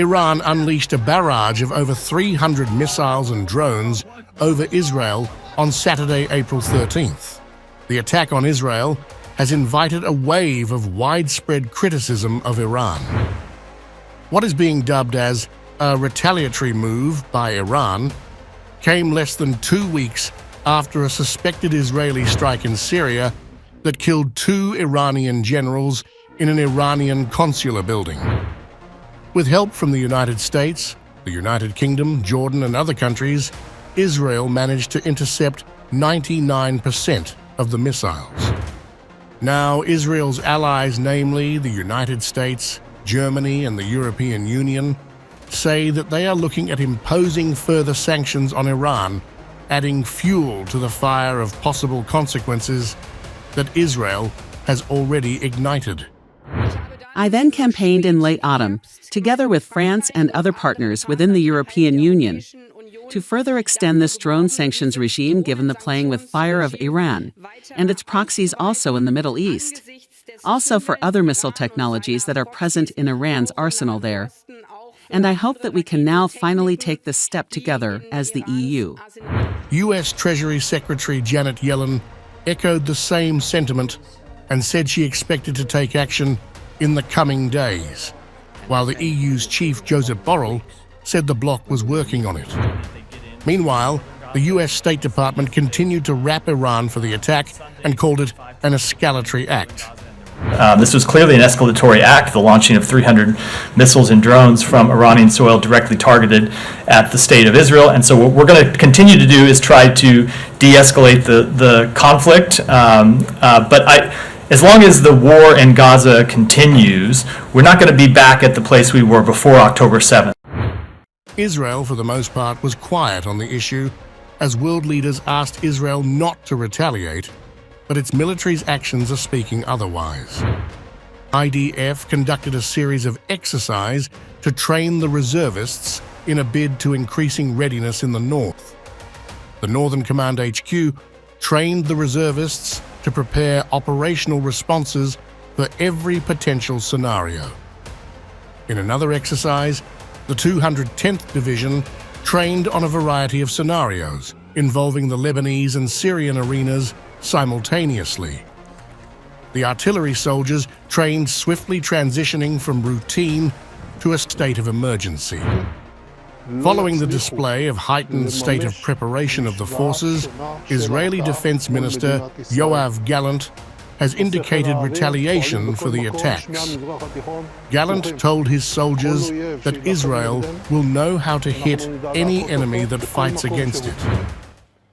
Iran unleashed a barrage of over 300 missiles and drones over Israel on Saturday, April 13th. The attack on Israel has invited a wave of widespread criticism of Iran. What is being dubbed as a retaliatory move by Iran came less than 2 weeks after a suspected Israeli strike in Syria that killed 2 Iranian generals in an Iranian consular building. With help from the United States, the United Kingdom, Jordan, and other countries, Israel managed to intercept 99% of the missiles. Now, Israel's allies, namely the United States, Germany, and the European Union, say that they are looking at imposing further sanctions on Iran, adding fuel to the fire of possible consequences that Israel has already ignited. I then campaigned in late autumn, together with France and other partners within the European Union, to further extend this drone sanctions regime given the playing with fire of Iran and its proxies also in the Middle East, also for other missile technologies that are present in Iran's arsenal there. And I hope that we can now finally take this step together as the EU. U.S. Treasury Secretary Janet Yellen echoed the same sentiment and said she expected to take action in the coming days, while the EU's chief Joseph Borrell said the bloc was working on it. Meanwhile, the U.S. State Department continued to rap Iran for the attack and called it an escalatory act. This was clearly an escalatory act, the launching of 300 missiles and drones from Iranian soil directly targeted at the state of Israel. And so what we're going to continue to do is try to de-escalate the conflict. As long as the war in Gaza continues, we're not going to be back at the place we were before October 7th. Israel, for the most part, was quiet on the issue as world leaders asked Israel not to retaliate, but its military's actions are speaking otherwise. IDF conducted a series of exercises to train the reservists in a bid to increasing readiness in the north. The Northern Command HQ trained the reservists to prepare operational responses for every potential scenario. In another exercise, the 210th Division trained on a variety of scenarios involving the Lebanese and Syrian arenas simultaneously. The artillery soldiers trained swiftly transitioning from routine to a state of emergency. Following the display of heightened state of preparation of the forces, Israeli Defense Minister Yoav Gallant has indicated retaliation for the attacks. Gallant told his soldiers that Israel will know how to hit any enemy that fights against it.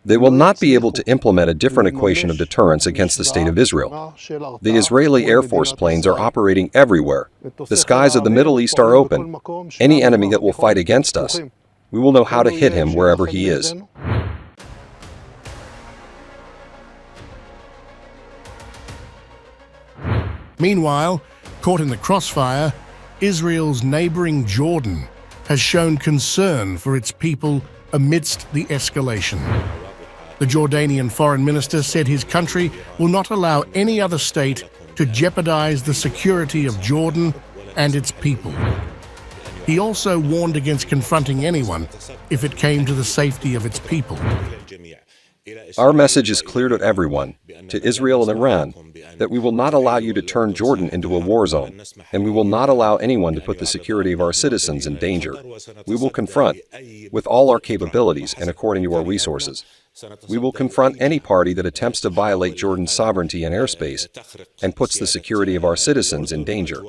They will not be able to implement a different equation of deterrence against the state of Israel. The Israeli Air Force planes are operating everywhere. The skies of the Middle East are open. Any enemy that will fight against us, we will know how to hit him wherever he is. Meanwhile, caught in the crossfire, Israel's neighboring Jordan has shown concern for its people amidst the escalation. The Jordanian Foreign Minister said his country will not allow any other state to jeopardize the security of Jordan and its people. He also warned against confronting anyone if it came to the safety of its people. Our message is clear to everyone, to Israel and Iran, that we will not allow you to turn Jordan into a war zone, and we will not allow anyone to put the security of our citizens in danger. We will confront, with all our capabilities and according to our resources, we will confront any party that attempts to violate Jordan's sovereignty and airspace and puts the security of our citizens in danger.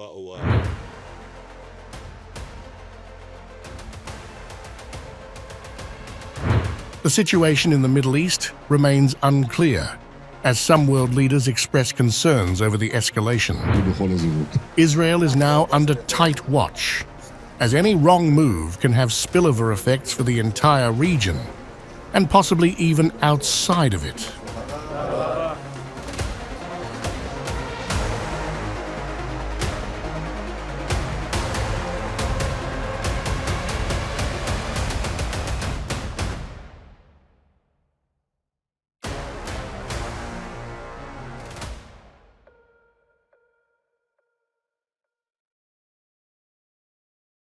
The situation in the Middle East remains unclear, as some world leaders express concerns over the escalation. Israel is now under tight watch, as any wrong move can have spillover effects for the entire region, and possibly even outside of it.